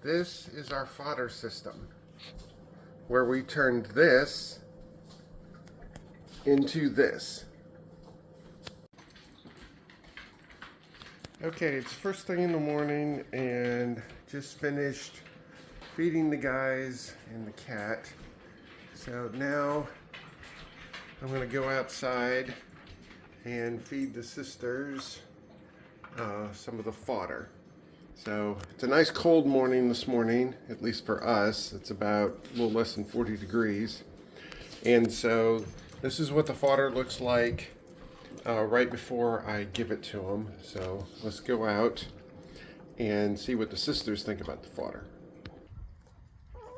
This is our fodder system, where we turned this into this. Okay, it's first thing in the morning and just finished feeding the guys and the cat. So now I'm going to go outside and feed the sisters some of the fodder. So it's a nice cold morning this morning, at least for us. It's about a little less than 40 degrees. And so this is what the fodder looks like right before I give it to them. So let's go out and see what the sisters think about the fodder.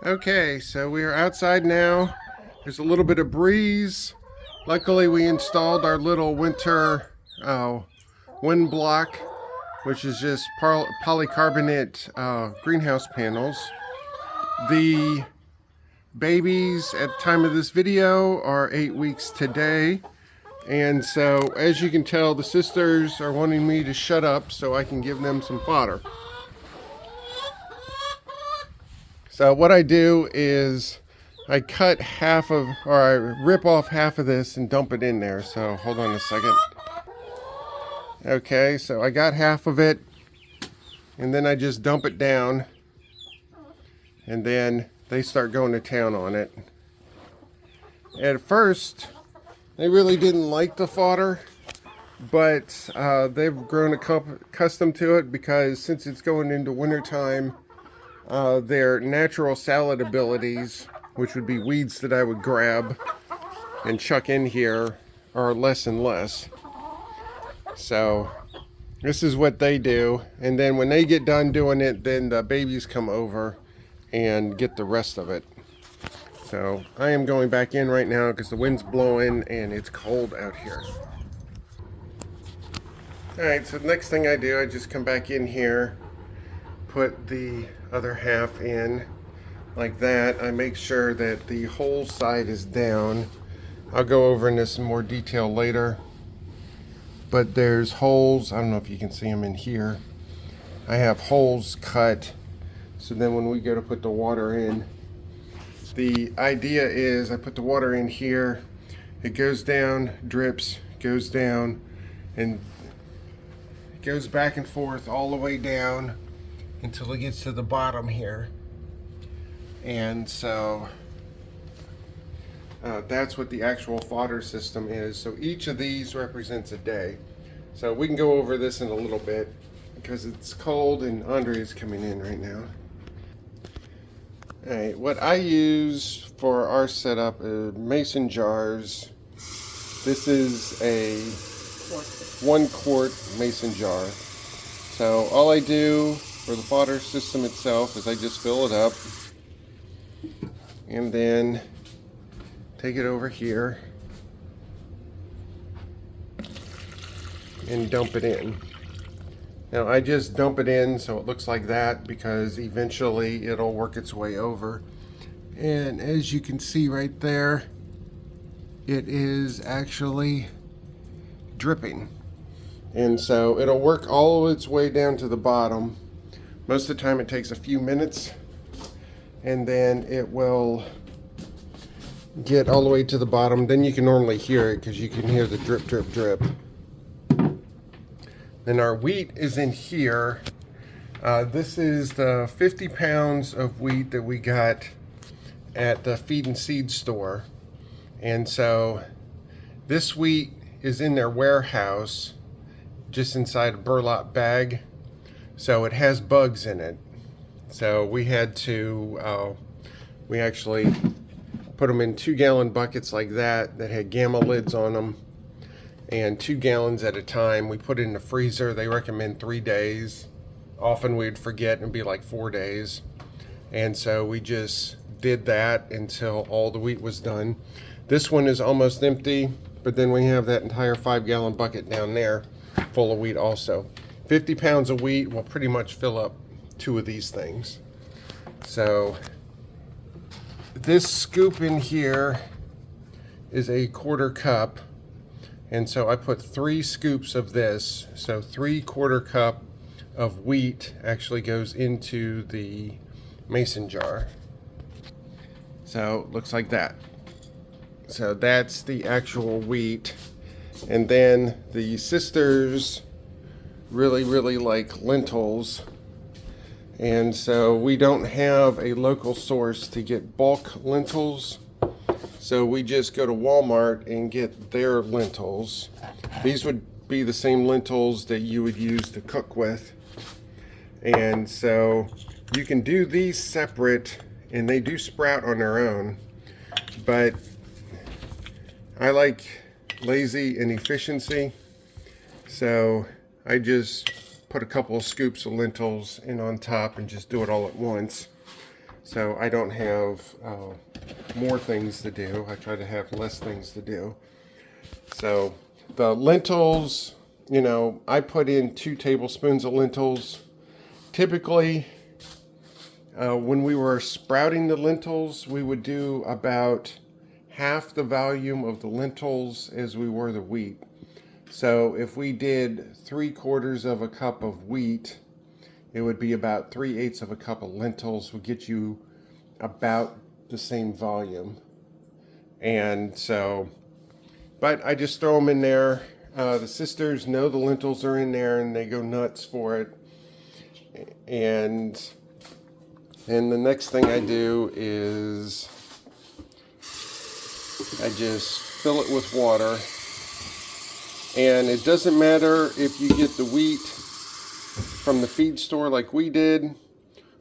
Okay, so we are outside now. There's a little bit of breeze. Luckily we installed our little winter wind block, which is just polycarbonate greenhouse panels. The babies at the time of this video are 8 weeks today. And so as you can tell, the sisters are wanting me to shut up so I can give them some fodder. So what I do is I cut half of, or I rip off half of this and dump it in there. So hold on a second. Okay, so I got half of it, and then I just dump it down, and then they start going to town on it. At first, they really didn't like the fodder, but they've grown accustomed to it because since it's going into wintertime, their natural salad abilities, which would be weeds that I would grab and chuck in here, are less and less. So this is what they do, and then when they get done doing it, then the babies come over and get the rest of it. So I am going back in right now because the wind's blowing and it's cold out here. Alright, so the next thing I do, I just come back in here, put the other half in like that. I make sure that the whole side is down. I'll go over in this in more detail later. But there's holes, I don't know if you can see them in here. I have holes cut, so then when we go to put the water in, the idea is I put the water in here, it goes down, drips, goes down, and it goes back and forth all the way down until it gets to the bottom here. And so that's what the actual fodder system is. So each of these represents a day. So we can go over this in a little bit because it's cold and Andre is coming in right now. All right, what I use for our setup is mason jars. This is a 1 quart mason jar. So all I do for the fodder system itself is I just fill it up and then take it over here and dump it in. Now I just dump it in so it looks like that because eventually it'll work its way over. And as you can see right there, it is actually dripping. And so it'll work all its way down to the bottom. Most of the time it takes a few minutes, and then it will get all the way to the bottom. Then you can normally hear it because you can hear the drip, drip, drip. Then our wheat is in here. This is the 50 pounds of wheat that we got at the feed and seed store. And so this wheat is in their warehouse just inside a burlap bag. So it has bugs in it. So we had to, we actually put them in 2-gallon buckets like that had gamma lids on them, and 2 gallons at a time. We put it in the freezer. They recommend 3 days. Often we'd forget and be like 4 days. And so we just did that until all the wheat was done. This one is almost empty, but then we have that entire 5-gallon bucket down there full of wheat also. 50 pounds of wheat will pretty much fill up 2 of these things. So this scoop in here is a 1/4 cup, and so I put 3 scoops of this. So 3/4 cup of wheat actually goes into the mason jar. So looks like that. So that's the actual wheat. And then the sisters really like lentils. And so we don't have a local source to get bulk lentils. So we just go to Walmart and get their lentils. These would be the same lentils that you would use to cook with. And so you can do these separate, and they do sprout on their own. But I like lazy and efficiency. So I just put a couple of scoops of lentils in on top and just do it all at once. So I don't have more things to do. I try to have less things to do. So the lentils, you know, I put in 2 tablespoons of lentils. Typically, when we were sprouting the lentils, we would do about half the volume of the lentils as we were the wheat. So if we did 3/4 of a cup of wheat, it would be about 3/8 of a cup of lentils would get you about the same volume. And so, but I just throw them in there. The sisters know the lentils are in there and they go nuts for it. And then the next thing I do is I just fill it with water. And it doesn't matter if you get the wheat from the feed store like we did,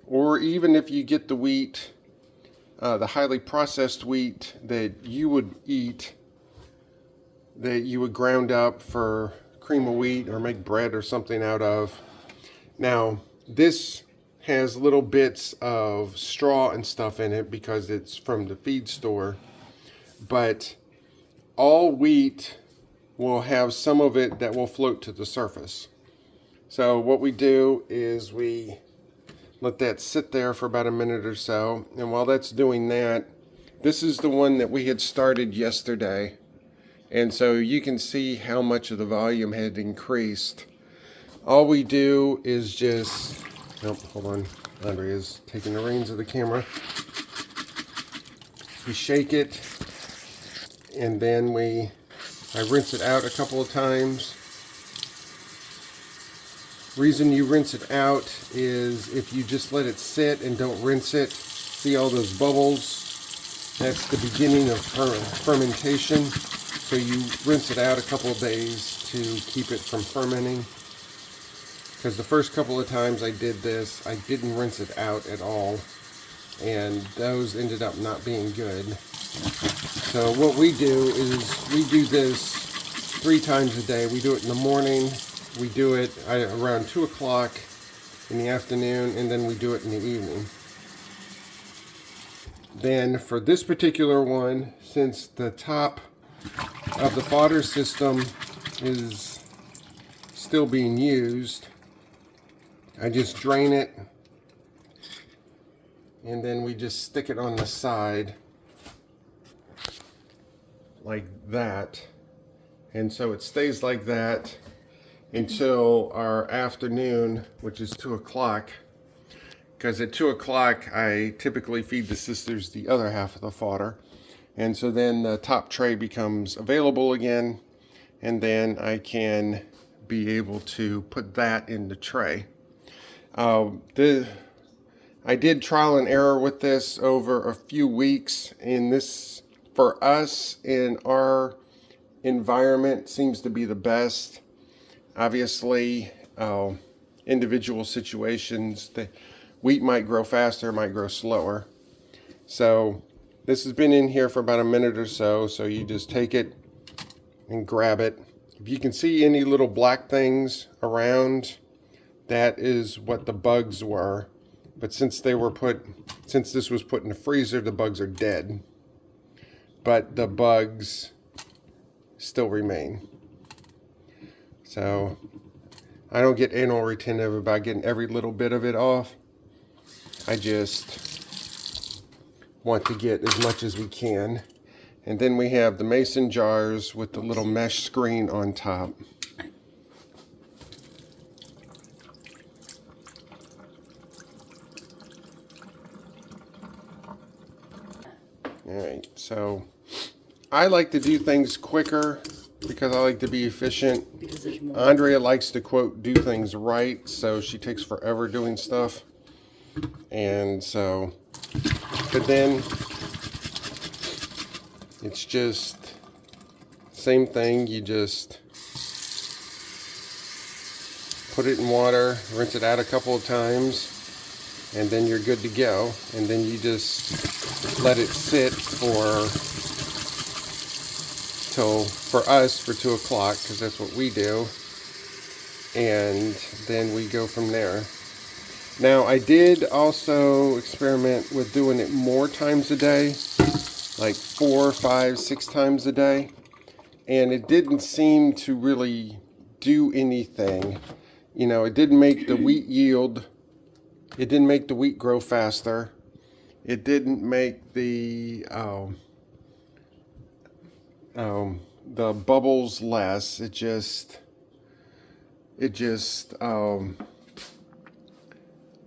or even if you get the wheat, the highly processed wheat that you would eat, that you would ground up for cream of wheat or make bread or something out of. Now, this has little bits of straw and stuff in it because it's from the feed store, but all wheat will have some of it that will float to the surface. So what we do is we let that sit there for about a minute or so, and while that's doing that, this is the one that we had started yesterday, and so you can see how much of the volume had increased. All we do is just, oh, hold on, Andrea's taking the reins of the camera. We shake it, and then I rinse it out a couple of times. Reason you rinse it out is if you just let it sit and don't rinse it, see all those bubbles? That's the beginning of fermentation. So you rinse it out a couple of days to keep it from fermenting. Because the first couple of times I did this, I didn't rinse it out at all. And those ended up not being good. So what we do is we do this 3 times a day. We do it in the morning, we do it around 2 o'clock in the afternoon, and then we do it in the evening. Then for this particular one, since the top of the fodder system is still being used, I just drain it, and then we just stick it on the side like that. And so it stays like that until our afternoon, which is 2 o'clock. Because at 2 o'clock, I typically feed the sisters the other half of the fodder. And so then the top tray becomes available again. And then I can be able to put that in the tray. I did trial and error with this over a few weeks. And this, for us in our environment, seems to be the best. Obviously, individual situations, the wheat might grow faster, might grow slower. So this has been in here for about a minute or so. So you just take it and grab it. If you can see any little black things around, that is what the bugs were. But since this was put in the freezer, the bugs are dead. But the bugs still remain. So I don't get anal retentive about getting every little bit of it off. I just want to get as much as we can. And then we have the mason jars with the little mesh screen on top. Alright, so I like to do things quicker because I like to be efficient. Andrea likes to, quote, do things right, so she takes forever doing stuff. And so, but then it's just same thing. You just put it in water, rinse it out a couple of times, and then you're good to go. And then you just let it sit for us for 2 o'clock, because that's what we do, and then we go from there. Now, I did also experiment with doing it more times a day, like 4, 5, 6 times a day, and it didn't seem to really do anything. You know, it didn't make the wheat yield, it didn't make the wheat grow faster, it didn't make the bubbles less. It just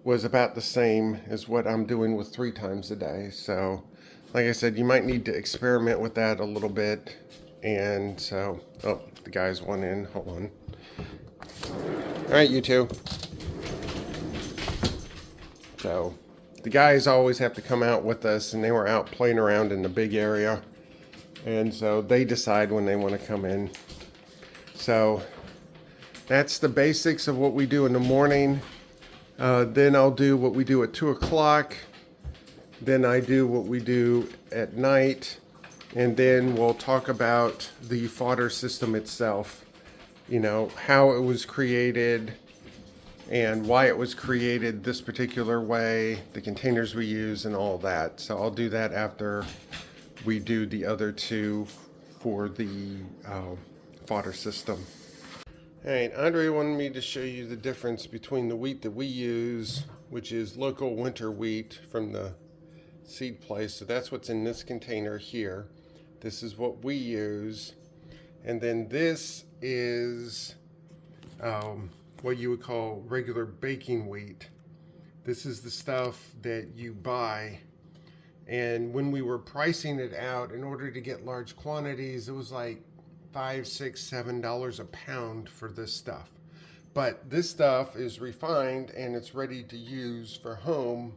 was about the same as what I'm doing with 3 times a day. So, like I said, you might need to experiment with that a little bit. And so, oh, the guys went in. Hold on. All right, you two. So, the guys always have to come out with us, and they were out playing around in the big area. And so they decide when they want to come in. So that's the basics of what we do in the morning. Then I'll do what we do at 2 o'clock. Then I do what we do at night. And then we'll talk about the fodder system itself. You know, how it was created and why it was created this particular way, the containers we use, and all that. So I'll do that after we do the other 2 for the fodder system. Alright, Andre wanted me to show you the difference between the wheat that we use, which is local winter wheat from the seed place. So that's what's in this container here. This is what we use. And then this is what you would call regular baking wheat. This is the stuff that you buy. And when we were pricing it out, in order to get large quantities, it was like $5, $6, $7 a pound for this stuff. But this stuff is refined and it's ready to use for home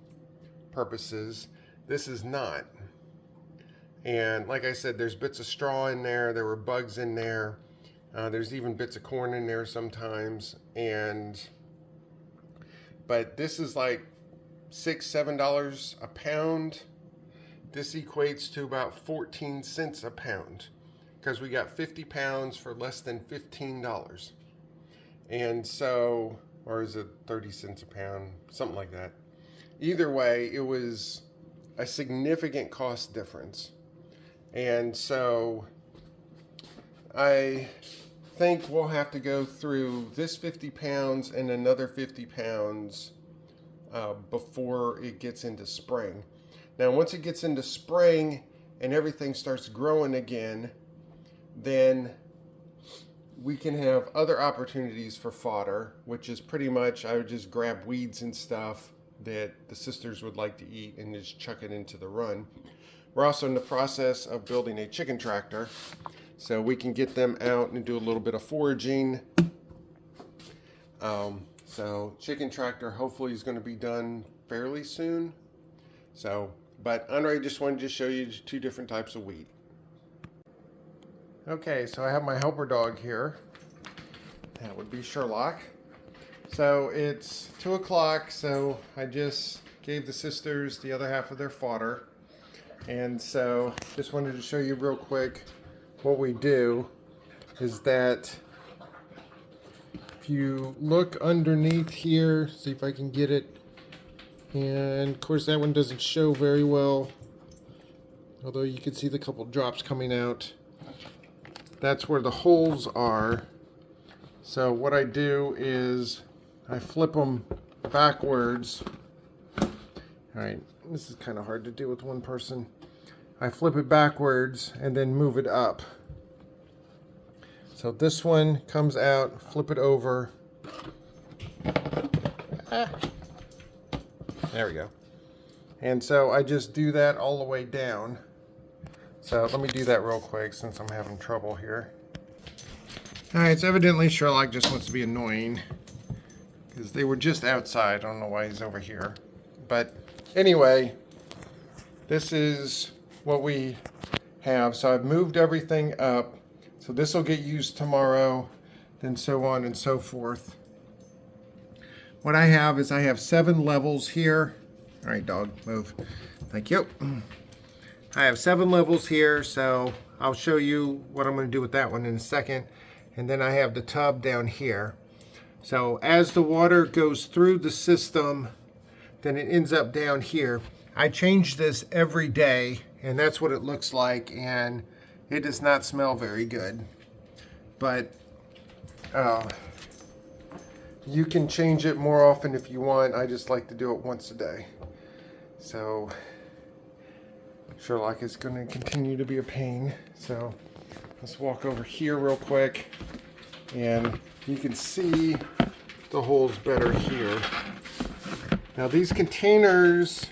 purposes. This is not. And like I said, there's bits of straw in there. There were bugs in there. There's even bits of corn in there sometimes. But this is like $6, $7 a pound. This equates to about 14 cents a pound, because we got 50 pounds for less than $15. And so, or is it 30 cents a pound? Something like that. Either way, it was a significant cost difference. And so I think we'll have to go through this 50 pounds and another 50 pounds before it gets into spring. Now, once it gets into spring and everything starts growing again, then we can have other opportunities for fodder, which is pretty much, I would just grab weeds and stuff that the sisters would like to eat and just chuck it into the run. We're also in the process of building a chicken tractor, so we can get them out and do a little bit of foraging. So chicken tractor hopefully is going to be done fairly soon. So, but Andre just wanted to show you 2 different types of wheat. Okay, so I have my helper dog here. That would be Sherlock. So it's 2 o'clock, so I just gave the sisters the other half of their fodder. And so just wanted to show you real quick what we do is that if you look underneath here, see if I can get it. And of course that one doesn't show very well, although you can see the couple drops coming out. That's where the holes are. So what I do is I flip them backwards. Alright, this is kind of hard to do with one person. I flip it backwards and then move it up. So this one comes out, flip it over. There we go. And so I just do that all the way down. So let me do that real quick since I'm having trouble here. Alright, so evidently Sherlock just wants to be annoying because they were just outside. I don't know why he's over here. But anyway, this is what we have. So I've moved everything up. So this will get used tomorrow, then so on and so forth. What I have is I have 7 levels here. All right, dog, move. Thank you. I have 7 levels here, so I'll show you what I'm going to do with that one in a second. And then I have the tub down here. So as the water goes through the system, then it ends up down here. I change this every day, and that's what it looks like, and it does not smell very good. But you can change it more often if you want. I just like to do it once a day. So Sherlock is going to continue to be a pain. So let's walk over here real quick, and you can see the holes better here. Now these containers,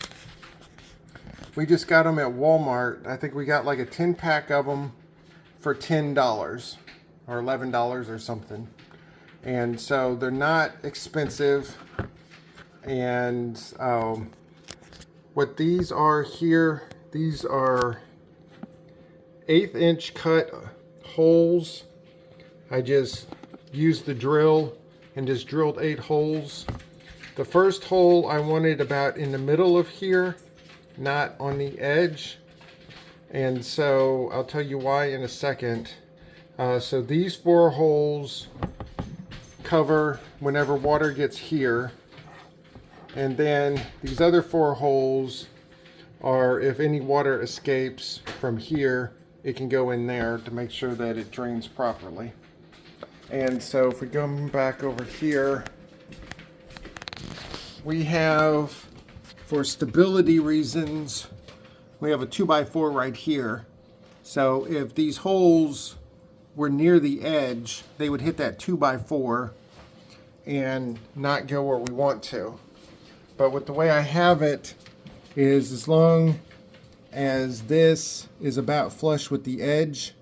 we just got them at Walmart. I think we got like a 10-pack of them for $10 or $11 or something. And so they're not expensive. And what these are here, these are 1/8 inch cut holes. I just used the drill and just drilled 8 holes. The first hole I wanted about in the middle of here, not on the edge. And so I'll tell you why in a second. So these 4 holes cover whenever water gets here. And then these other 4 holes are if any water escapes from here, it can go in there to make sure that it drains properly. And so if we come back over here, we have, for stability reasons, we have a 2x4 right here. So if these holes were near the edge, they would hit that 2x4 and not go where we want to. But with the way I have it is, as long as this is about flush with the edge,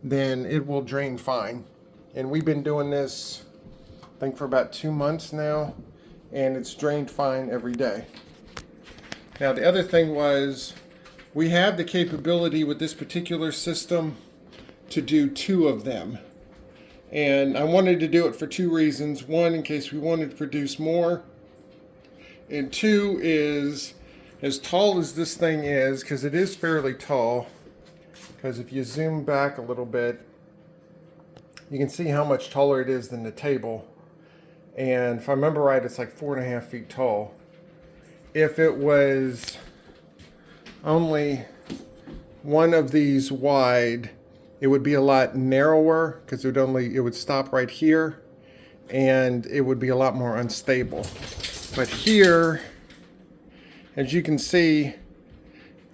then it will drain fine. And we've been doing this, I think, for about 2 months now, and it's drained fine every day. Now the other thing was, we have the capability with this particular system to do 2 of them. And I wanted to do it for 2 reasons. 1, in case we wanted to produce more. And 2 is, as tall as this thing is, because it is fairly tall, because if you zoom back a little bit, you can see how much taller it is than the table. And if I remember right, it's like 4.5 feet tall. If it was only one of these wide, it would be a lot narrower, because it would stop right here, and it would be a lot more unstable. But here, as you can see,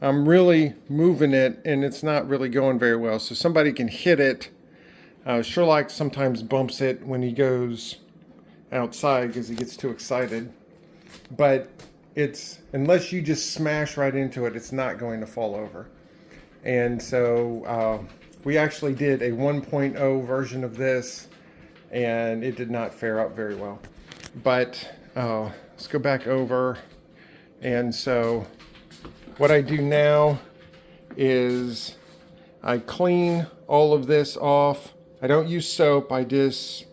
I'm really moving it, and it's not really going very well. So somebody can hit it. Sherlock sometimes bumps it when he goes outside because he gets too excited. But it's, unless you just smash right into it, it's not going to fall over. And so we actually did a 1.0 version of this, and it did not fare up very well. But let's go back over. And so what I do now is I clean all of this off. I don't use soap. I just,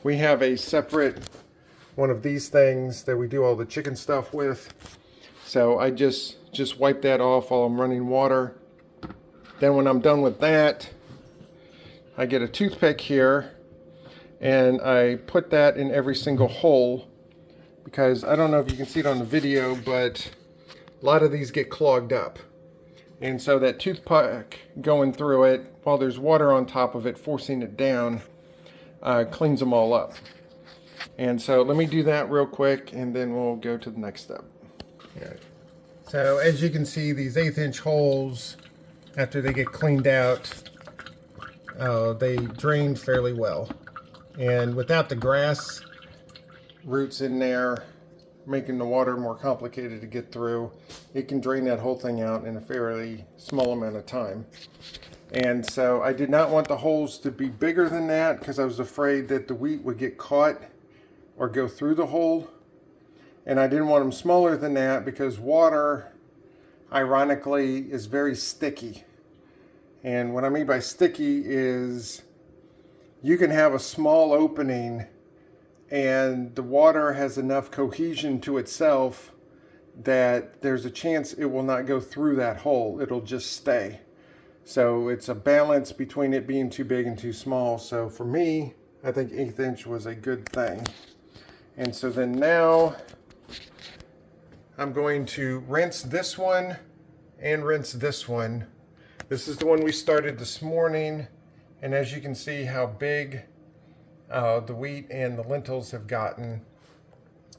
we have a separate one of these things that we do all the chicken stuff with. So I just wipe that off while I'm running water. Then when I'm done with that, I get a toothpick here and I put that in every single hole, because I don't know if you can see it on the video, but a lot of these get clogged up. And so that toothpick going through it, while there's water on top of it, forcing it down, cleans them all up. And so let me do that real quick, and then we'll go to the next step. Okay. So as you can see, these 1/8 inch holes, after they get cleaned out, they drain fairly well. And without the grass roots in there, making the water more complicated to get through, it can drain that whole thing out in a fairly small amount of time. And so I did not want the holes to be bigger than that because I was afraid that the wheat would get caught or go through the hole. And I didn't want them smaller than that because water, ironically, is very sticky. And what I mean by sticky is you can have a small opening and the water has enough cohesion to itself that there's a chance it will not go through that hole. It'll just stay. So it's a balance between it being too big and too small. So for me, I think 1/8 inch was a good thing. And so then now I'm going to rinse this one and rinse this one. This is the one we started this morning. And as you can see how big the wheat and the lentils have gotten.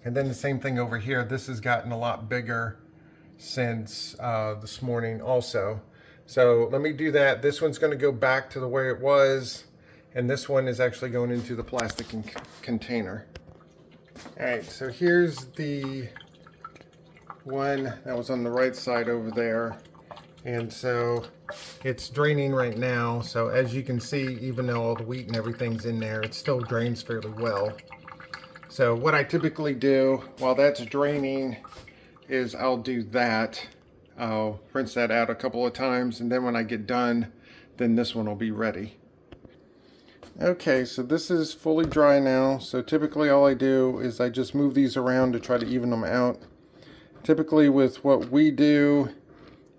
And then the same thing over here. This has gotten a lot bigger since this morning also. So let me do that. This one's going to go back to the way it was. And this one is actually going into the plastic container. All right, so here's the one that was on the right side over there. And so it's draining right now. So as you can see, even though all the wheat and everything's in there, it still drains fairly well. So what I typically do while that's draining is I'll do that. I'll rinse that out a couple of times, and then when I get done, then this one will be ready. Okay, so this is fully dry now. So typically all I do is I just move these around to try to even them out. Typically with what we do,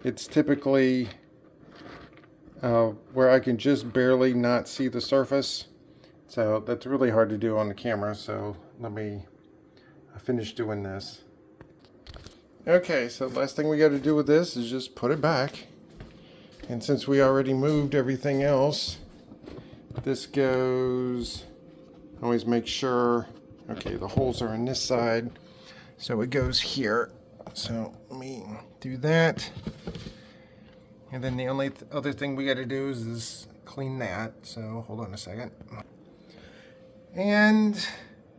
it's typically where I can just barely not see the surface. So that's really hard to do on the camera. So let me finish doing this. Okay, so the last thing we got to do with this is just put it back. And since we already moved everything else, this goes, always make sure, okay, the holes are on this side. So it goes here. So let me do that. And then the only other thing we got to do is clean that. So hold on a second. And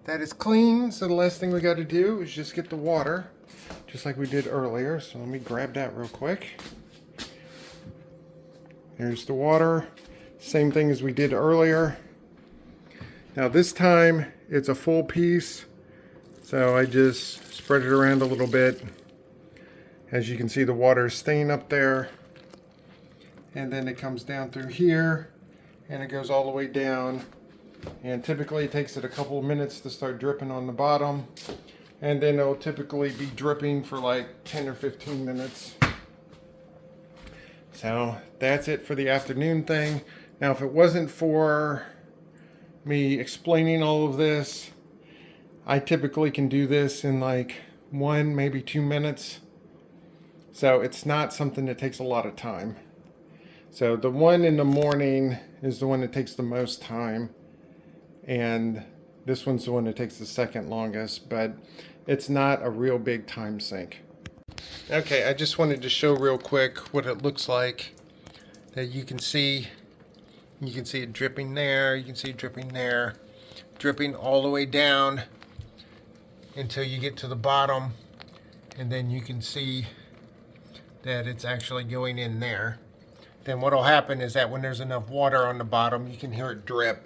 that is clean. So the last thing we got to do is just get the water, just like we did earlier. So let me grab that real quick. Here's the water. Same thing as we did earlier. Now this time it's a full piece. So I just spread it around a little bit. As you can see, the water is staying up there. And then it comes down through here and it goes all the way down. And typically it takes it a couple of minutes to start dripping on the bottom. And then it'll typically be dripping for like 10 or 15 minutes. So that's it for the afternoon thing. Now, if it wasn't for me explaining all of this, I typically can do this in like 1, maybe 2 minutes. So it's not something that takes a lot of time. So the one in the morning is the one that takes the most time. And this one's the one that takes the second longest, but it's not a real big time sink. Okay, I just wanted to show real quick what it looks like. That you can see it dripping there, you can see it dripping there, dripping all the way down until you get to the bottom, and then you can see that it's actually going in there. Then what will happen is that when there's enough water on the bottom, you can hear it drip.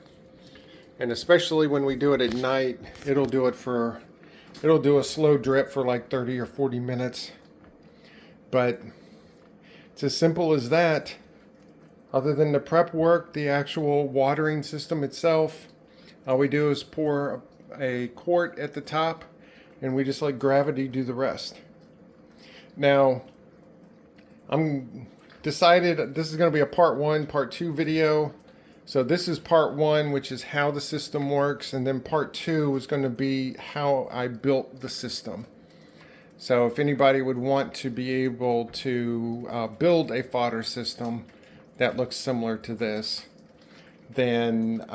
And especially when we do it at night, it'll do a slow drip for like 30 or 40 minutes. But it's as simple as that. Other than the prep work, the actual watering system itself, all we do is pour a quart at the top and we just let gravity do the rest. Now, I'm decided this is going to be a part 1, part 2 video. So this is part 1, which is how the system works, and then part 2 is going to be how I built the system. So if anybody would want to be able to build a fodder system that looks similar to this, then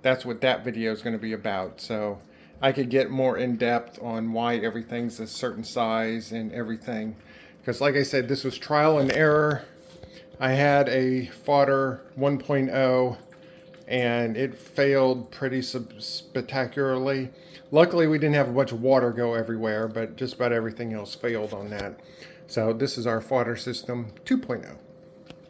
that's what that video is going to be about. So I could get more in depth on why everything's a certain size and everything. Because like I said, this was trial and error. I had a fodder 1.0 and it failed pretty spectacularly. Luckily, we didn't have a bunch of water go everywhere, but just about everything else failed on that. So this is our fodder system 2.0.